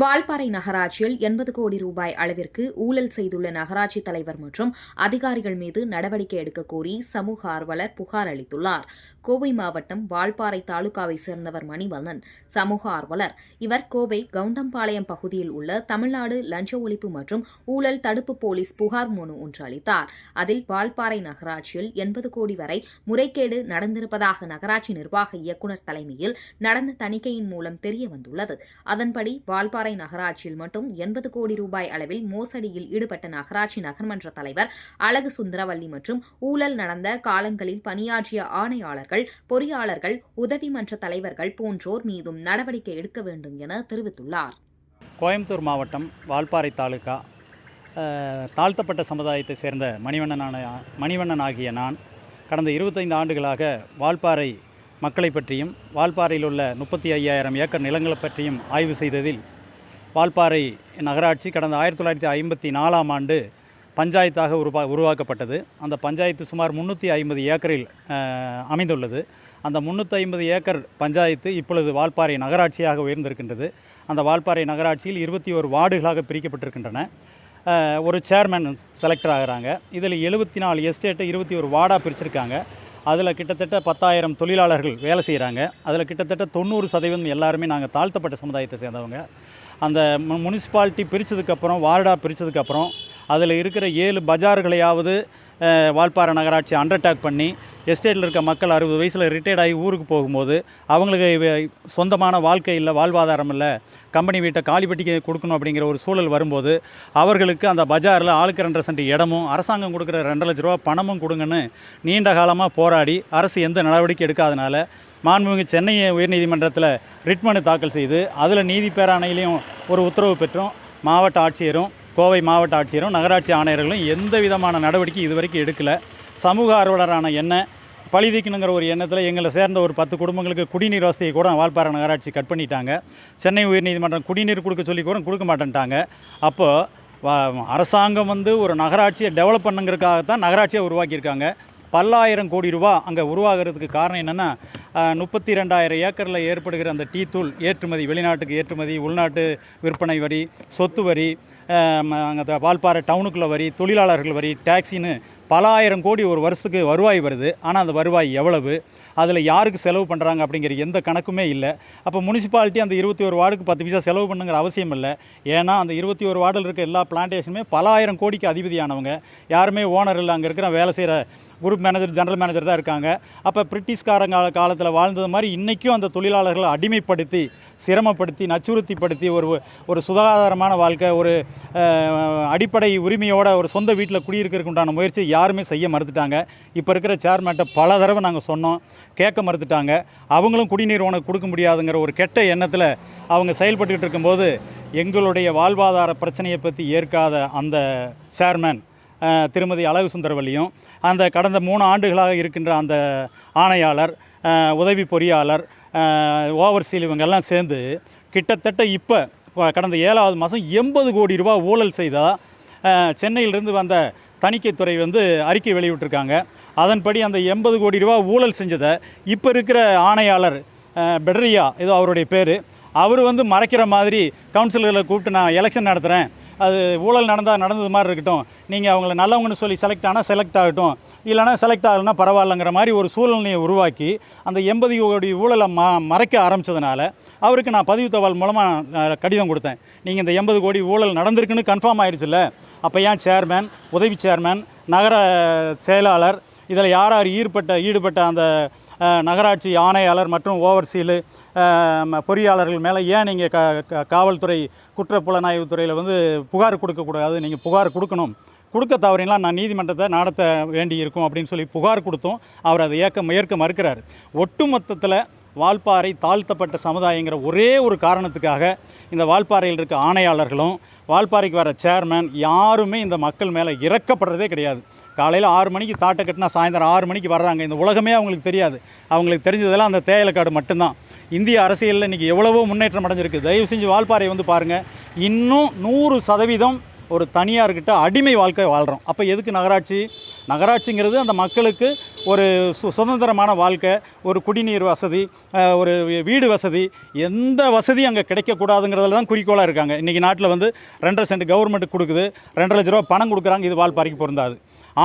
வால்பாறை நகராட்சியில் 80 கோடி ரூபாய் அளவிற்கு ஊழல் செய்துள்ள நகராட்சி தலைவர் மற்றும் அதிகாரிகள் மீது நடவடிக்கை எடுக்க கோரி சமூக ஆர்வலர் புகார் அளித்துள்ளார். கோவை மாவட்டம் வால்பாறை தாலுகாவை சேர்ந்தவர் மணிவண்ணன் சமூக ஆர்வலர். இவர் கோவை கவுண்டம்பாளையம் பகுதியில் உள்ள தமிழ்நாடு லஞ்ச ஒழிப்பு மற்றும் ஊழல் தடுப்பு போலீஸ் புகார் மனு ஒன்று அளித்தார். அதில் வால்பாறை நகராட்சியில் 80 கோடி வரை முறைகேடு நடந்திருப்பதாக நகராட்சி நிர்வாக இயக்குநர் தலைமையில் நடந்த தணிக்கையின் மூலம் தெரியவந்துள்ளது. அதன்படி வால்பாறை நகராட்சியில் மட்டும் 80 கோடி ரூபாய் அளவில் மோசடியில் ஈடுபட்ட நகராட்சி நகர்மன்ற தலைவர் அழகு சுந்தரவல்லி மற்றும் ஊழல் நடந்த காலங்களில் பணியாற்றிய ஆணையாளர்கள், பொறியாளர்கள், உதவி மன்ற தலைவர்கள் போன்றோர் மீதும் நடவடிக்கை எடுக்க வேண்டும் என தெரிவித்துள்ளார். கோயம்புத்தூர் மாவட்டம் வால்பாறை தாலுகா தாழ்த்தப்பட்ட சமுதாயத்தை சேர்ந்த மணிவண்ணன் ஆகிய நான் கடந்த 25 ஆண்டுகளாக வால்பாறை மக்களை பற்றியும் வால்பாறையில் உள்ள 35,000 ஏக்கர் நிலங்களை பற்றியும் ஆய்வு செய்ததில் வால்பாறை நகராட்சி கடந்த 1954ஆம் ஆண்டு பஞ்சாயத்தாக உருவாக்கப்பட்டது. அந்த பஞ்சாயத்து சுமார் 350 ஏக்கரில் அமைந்துள்ளது. அந்த 350 ஏக்கர் பஞ்சாயத்து இப்பொழுது வால்பாறை நகராட்சியாக உயர்ந்திருக்கின்றது. அந்த வால்பாறை நகராட்சியில் 21 வார்டுகளாக பிரிக்கப்பட்டிருக்கின்றன. ஒரு சேர்மன் செலக்டர் ஆகிறாங்க. இதில் 74 எஸ்டேட்டை 21 வார்டாக பிரிச்சிருக்காங்க. அதில் கிட்டத்தட்ட 10,000 தொழிலாளர்கள் வேலை செய்கிறாங்க. அதில் கிட்டத்தட்ட 90% எல்லாருமே நாங்கள் தாழ்த்தப்பட்ட சமுதாயத்தை சேர்ந்தவங்க. அந்த முனிசிபாலிட்டி பிரித்ததுக்கப்புறம், வார்டாக பிரித்ததுக்கப்புறம் அதில் இருக்கிற 7 பஜார்களையாவது வால்பாறை நகராட்சி அண்டர்டேக் பண்ணி எஸ்டேட்டில் இருக்க மக்கள் 60 வயசில் ரிட்டையர்ட் ஆகி ஊருக்கு போகும்போது அவங்களுக்கு சொந்தமான வாழ்க்கை இல்லை, வாழ்வாதாரம் இல்லை, கம்பெனி வீட்டை காலிப்பட்டிக்கு கொடுக்கணும் அப்படிங்கிற ஒரு சூழல் வரும்போது அவர்களுக்கு அந்த பஜாரில் ஆளுக்கு 2.5 சென்ட் இடமும் அரசாங்கம் கொடுக்குற 2 லட்ச ரூபா பணமும் கொடுங்கன்னு நீண்ட காலமாக போராடி அரசு எந்த நடவடிக்கை எடுக்காதனால மாண்புமிகு சென்னை உயர்நீதிமன்றத்தில் ரிட் மனு தாக்கல் செய்து அதில் நீதி பேராணையிலையும் ஒரு உத்தரவு பெற்றும் மாவட்ட ஆட்சியரும், கோவை மாவட்ட ஆட்சியரும், நகராட்சி ஆணையர்களும் எந்த விதமான நடவடிக்கை இதுவரைக்கும் எடுக்கலை. சமூக ஆர்வலரான என்ன பழிதீக்கணுங்கிற ஒரு எண்ணத்தில் எங்களை சேர்ந்த ஒரு 10 குடும்பங்களுக்கு குடிநீர் வசதியை கூட வால்பாறை நகராட்சி கட் பண்ணிட்டாங்க. சென்னை உயர்நீதிமன்றம் குடிநீர் கொடுக்க சொல்லி கூட கொடுக்க மாட்டேன்ட்டாங்க. அப்போது அரசாங்கம் ஒரு நகராட்சியை டெவலப் பண்ணுங்கிறதுக்காகத்தான் நகராட்சியை உருவாக்கியிருக்காங்க. பல்லாயிரம் கோடி ரூபா அங்கே உருவாகிறதுக்கு காரணம் என்னென்னா 32,000 ஏக்கரில் ஏற்படுகிற அந்த டீ தூள் ஏற்றுமதி, வெளிநாட்டுக்கு ஏற்றுமதி, உள்நாட்டு விற்பனை வரி, சொத்து வரி, அங்கே வால்பாறை டவுனுக்குள்ள வரி, தொழிலாளர்கள் வரி, டாக்ஸின்னு பல ஆயிரம் கோடி ஒரு வருஷத்துக்கு வருவாய் வருது. ஆனால் அந்த வருவாய் எவ்வளவு, அதில் யாருக்கு செலவு பண்ணுறாங்க அப்படிங்கிற எந்த கணக்குமே இல்லை. அப்போ முனிசிபாலிட்டி அந்த 21 வார்டுக்கு 10 பைசா செலவு பண்ணுங்கிற அவசியம் இல்லை. ஏன்னா அந்த 21 வார்டில் இருக்க எல்லா பிளான்டேஷனுமே பல ஆயிரம் கோடிக்கு அதிபதியானவங்க. யாருமே ஓனர் இல்லை, அங்கே இருக்கிற வேலை செய்கிற குரூப் மேனேஜர், ஜெனரல் மேனேஜர் தான் இருக்காங்க. அப்போ பிரிட்டிஷ்காரங்க காலத்தில் வாழ்ந்தது மாதிரி இன்றைக்கும் அந்த தொழிலாளர்களை அடிமைப்படுத்தி, சிரமப்படுத்தி, நச்சுறுத்திப்படுத்தி ஒரு சுகாதாரமான வாழ்க்கை, ஒரு அடிப்படை உரிமையோட ஒரு சொந்த வீட்டில் குடியிருக்கிறதுக்கு உண்டான முயற்சி யாருமே செய்ய மறுத்துட்டாங்க. இப்போ இருக்கிற சேர்மேன்ட்ட பல தடவை நாங்கள் சொன்னோம், கேட்க மறுத்துட்டாங்க. அவங்களும் குடிநீர் உனக்கு கொடுக்க முடியாதுங்கிற ஒரு கெட்ட எண்ணத்தில் அவங்க செயல்பட்டுக்கிட்டு இருக்கும்போது எங்களுடைய வாழ்வாதார பிரச்சனையை பற்றி ஏற்காத அந்த சேர்மேன் திருமதி அழகு சுந்தரவல்லியும், அந்த கடந்த 3 ஆண்டுகளாக இருக்கின்ற அந்த ஆணையாளர், உதவி பொறியாளர், ஓவர்சீல் இவங்கெல்லாம் சேர்ந்து கிட்டத்தட்ட இப்போ கடந்த 7வது மாதம் 80 கோடி ரூபா ஊழல் செய்தால் சென்னையிலிருந்து வந்த தணிக்கைத்துறை அறிக்கை வெளியிட்டிருக்காங்க. அதன்படி அந்த 80 கோடி ரூபா ஊழல் செஞ்சதை இப்போ இருக்கிற ஆணையாளர் பெட்ரியா, ஏதோ அவருடைய பேர், அவர் மறைக்கிற மாதிரி கவுன்சிலர்களை கூப்பிட்டு நான் எலெக்ஷன் நடத்துகிறேன், அது ஊழல் நடந்தது மாதிரி இருக்கட்டும், நீங்கள் அவங்கள நல்லவங்கன்னு சொல்லி செலக்ட் ஆனால் செலக்ட் ஆகட்டும், இல்லைனா செலக்ட் ஆகலைன்னா பரவாயில்லைங்கிற மாதிரி ஒரு சூழ்நிலையை உருவாக்கி அந்த 80 கோடி ஊழலை மறைக்க ஆரம்பித்ததுனால அவருக்கு நான் பதிவு தபால் மூலமாக கடிதம் கொடுத்தேன். நீங்கள் இந்த 80 கோடி ஊழல் நடந்திருக்குன்னு கன்ஃபார்ம் ஆயிடுச்சுல்ல, அப்போ ஏன் சேர்மேன், உதவி சேர்மேன், நகர செயலாளர், இதில் யார் யார் ஈடுபட்ட அந்த நகராட்சி ஆணையாளர் மற்றும் ஓவர்சீலு பொறியாளர்கள் மேலே ஏன் நீங்கள் காவல்துறை குற்றப்புலனாய்வு துறையில் புகார் கொடுக்கக்கூடாது, நீங்கள் புகார் கொடுக்க தவறினா நான் நீதிமன்றத்தை நடத்த வேண்டி இருக்கும் அப்படின்னு சொல்லி புகார் கொடுத்தோம். அவர் அதை ஏற்க மறுக்கிறார். ஒட்டுமொத்தத்தில் வால்பாறை தாழ்த்தப்பட்ட சமுதாயங்கிற ஒரே ஒரு காரணத்துக்காக இந்த வால்பாறையில் இருக்க ஆணையாளர்களும் வால்பாறைக்கு வர சேர்மேன் யாருமே இந்த மக்கள் மேலே இறக்கப்படுறதே கிடையாது. காலையில் 6 மணிக்கு தாட்டை கட்டினா சாயந்தரம் 6 மணிக்கு வர்றாங்க. இந்த உலகமே அவங்களுக்கு தெரியாது. அவங்களுக்கு தெரிஞ்சதெல்லாம் அந்த தேயிலைக்காடு மட்டும்தான். இந்திய அரசியலில் இன்றைக்கி எவ்வளவோ முன்னேற்றம் அடைஞ்சிருக்கு. தயவு செஞ்சு வால்பாறை பாருங்கள். இன்னும் 100% ஒரு தனியார்கிட்ட அடிமை வாழ்க்கை வாழ்கிறோம். அப்போ எதுக்கு நகராட்சி நகராட்சிங்கிறது அந்த மக்களுக்கு ஒரு சுதந்திரமான வாழ்க்கை, ஒரு குடிநீர் வசதி, ஒரு வீடு வசதி, எந்த வசதியும் அங்கே கிடைக்கக்கூடாதுங்கிறதுல தான் குறிக்கோளாக இருக்காங்க. இன்றைக்கி நாட்டில் வந்து 2.5 சென்ட் கவர்மெண்ட் கொடுக்குது, 2.5 லட்ச ரூபா பணம் கொடுக்குறாங்க, இது வால்பாறைக்கு பொருந்தாது.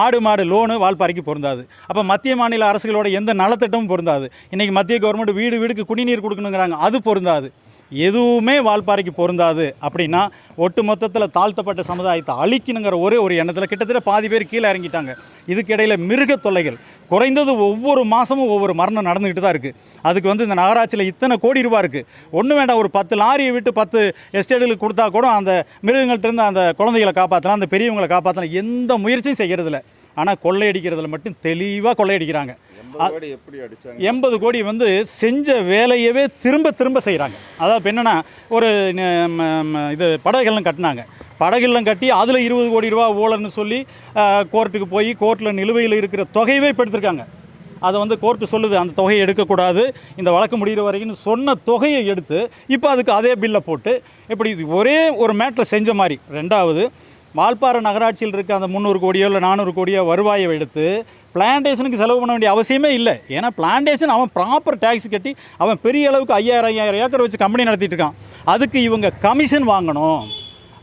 ஆடு மாடு லோனு வால்பாறைக்கு பொருந்தாது. அப்போ மத்திய மாநில அரசுகளோட எந்த நலத்திட்டமும் பொருந்தாது. இன்றைக்கி மத்திய கவர்மெண்ட் வீடுக்கு குடிநீர் கொடுக்கணுங்கிறாங்க, அது பொருந்தாது. எதுவுமே வால்பாறைக்கு பொருந்தாது. அப்படின்னா ஒட்டு மொத்தத்தில் தாழ்த்தப்பட்ட சமுதாயத்தை அழிக்கணுங்கிற ஒரு எண்ணத்தில் கிட்டத்தட்ட பாதி பேர் கீழே இறங்கிட்டாங்க. இதுக்கிடையில் மிருக தொல்லைகள் குறைந்தது ஒவ்வொரு மாதமும் ஒவ்வொரு மரணம் நடந்துக்கிட்டு தான் இருக்குது. அதுக்கு வந்து இந்த நகராட்சியில் இத்தனை கோடி ரூபா இருக்குது. ஒன்றும் வேண்டாம், ஒரு 10 லாரியை விட்டு 10 எஸ்டேட்டுகளுக்கு கொடுத்தா கூட அந்த மிருகங்கள்கிட்டருந்து அந்த குழந்தைகளை காப்பாற்றலாம், அந்த பெரியவங்களை காப்பாற்றலாம். எந்த முயற்சியும் செய்கிறதில்ல. ஆனால் கொள்ளையடிக்கிறதுல மட்டும் தெளிவாக கொள்ளையடிக்கிறாங்க. 80 கோடி வந்து செஞ்ச வேலையவே திரும்ப செய்கிறாங்க. அதாவது இப்போ என்னென்னா, ஒரு இது படகுகள்லாம் கட்டினாங்க, படகுலாம் கட்டி அதில் 20 கோடி ரூபா ஊழல்னு சொல்லி கோர்ட்டுக்கு போய் கோர்ட்டில் நிலுவையில் இருக்கிற தொகையவே இப்போ எடுத்திருக்காங்க. அதை வந்து கோர்ட்டு சொல்லுது அந்த தொகையை எடுக்கக்கூடாது, இந்த வழக்கு முடிகிற வரைக்கும் சொன்ன தொகையை எடுத்து இப்போ அதுக்கு அதே பில்லை போட்டு இப்படி ஒரே ஒரு மேட்ரை செஞ்ச மாதிரி. ரெண்டாவது, வால்பாறை நகராட்சியில் இருக்க அந்த 300 கோடியோ இல்லை 400 கோடியோ வருவாயை எடுத்து பிளான்டேஷனுக்கு செலவு பண்ண வேண்டிய அவசியமே இல்லை. ஏன்னா பிளான்டேஷன் அவன் ப்ராப்பர் டேக்ஸ் கட்டி அவன் பெரிய அளவுக்கு 5000 ஏக்கர் வச்சு கம்பெனி நடத்திட்டு இருக்கான். அதுக்கு இவங்க கமிஷன் வாங்கணும்.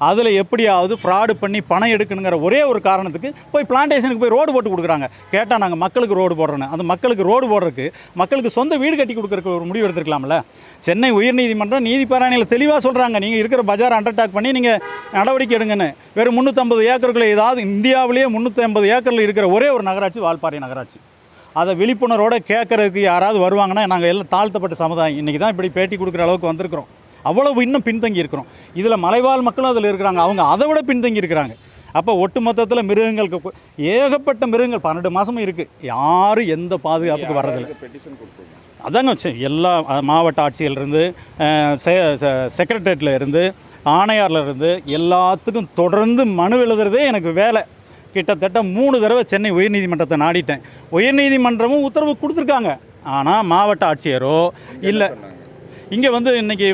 அதில் எப்படியாவது ஃப்ராடு பண்ணி பணம் எடுக்கணுங்கிற ஒரே ஒரு காரணத்துக்கு போய் பிளான்டேஷனுக்கு போய் ரோடு போட்டு கொடுக்குறாங்க. கேட்டால் நாங்கள் மக்களுக்கு ரோடு போடுறோன்னு. அந்த மக்களுக்கு ரோடு போடுறதுக்கு மக்களுக்கு சொந்த வீடு கட்டி கொடுக்குறக்கு ஒரு முடிவு எடுத்துருக்கலாம்ல. சென்னை உயர்நீதிமன்றம் நீதிப்பாராயணியில் தெளிவாக சொல்கிறாங்க, நீங்கள் இருக்கிற பஜார் அண்டர்டேக் பண்ணி நீங்கள் நடவடிக்கை எடுங்கன்னு. வெறும் 350 ஏக்கருக்குள்ளே, ஏதாவது இந்தியாவிலேயே 350 ஏக்கரில் இருக்கிற ஒரே ஒரு நகராட்சி வால்பாறை நகராட்சி. அதை விழிப்புணர்வோடு கேட்குறதுக்கு யாராவது வருவாங்கன்னா, நாங்கள் எல்லாம் தாழ்த்தப்பட்ட சமுதாயம் இன்றைக்கி தான் இப்படி பேட்டி கொடுக்குற அளவுக்கு வந்திருக்கிறோம். அவ்வளவு இன்னும் பின்தங்கி இருக்கிறோம். இதில் மலைவாழ் மக்களும் அதில் இருக்கிறாங்க, அவங்க அதை விட பின்தங்கி இருக்கிறாங்க. அப்போ ஒட்டு மொத்தத்தில் மிருகங்களுக்கு ஏகப்பட்ட மிருகங்கள் 12 மாதமும் இருக்குது. யாரும் எந்த பாதுகாப்புக்கு வர்றதில்லை. அதாங்க எல்லா மாவட்ட ஆட்சியிலிருந்து, செக்ரட்டரியேட்டில் இருந்து, ஆணையாரில் இருந்து எல்லாத்துக்கும் தொடர்ந்து மனு எழுதுறதே எனக்கு வேலை. கிட்டத்தட்ட 3 தடவை சென்னை உயர்நீதிமன்றத்தை நாடிட்டேன். உயர்நீதிமன்றமும் உத்தரவு கொடுத்துருக்காங்க. ஆனால் மாவட்ட ஆட்சியரோ இல்லை, இங்கே வந்து இன்றைக்கி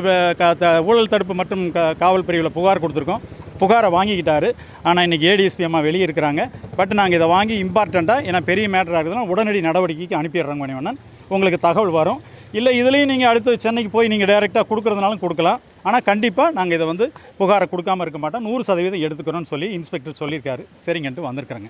ஊழல் தடுப்பு மற்றும் காவல் பிரிவில் புகார் கொடுத்துருக்கோம். புகாரை வாங்கிக்கிட்டாரு. ஆனால் இன்றைக்கி ஏடிஎஸ்பி அம்மா வெளியே இருக்கிறாங்க. பட் நாங்கள் இதை வாங்கி இம்பார்ட்டண்ட்டாக, ஏன்னா பெரிய மேட்டராக இருக்குதுன்னா உடனடி நடவடிக்கைக்கு அனுப்பிடுறாங்க மணிவண்ணன். உங்களுக்கு தகவல் வரும். இல்லை இதுலேயும் நீங்கள் அடுத்து சென்னைக்கு போய் நீங்கள் டைரெக்டாக கொடுக்குறதுனாலும் கொடுக்கலாம். ஆனால் கண்டிப்பாக நாங்கள் இதை வந்து புகாரை கொடுக்காமல் இருக்க மாட்டோம், 100% எடுத்துக்கிறோன்னு சொல்லி இன்ஸ்பெக்டர் சொல்லியிருக்காரு. சரிங்கன்ட்டு வந்திருக்கிறேங்க.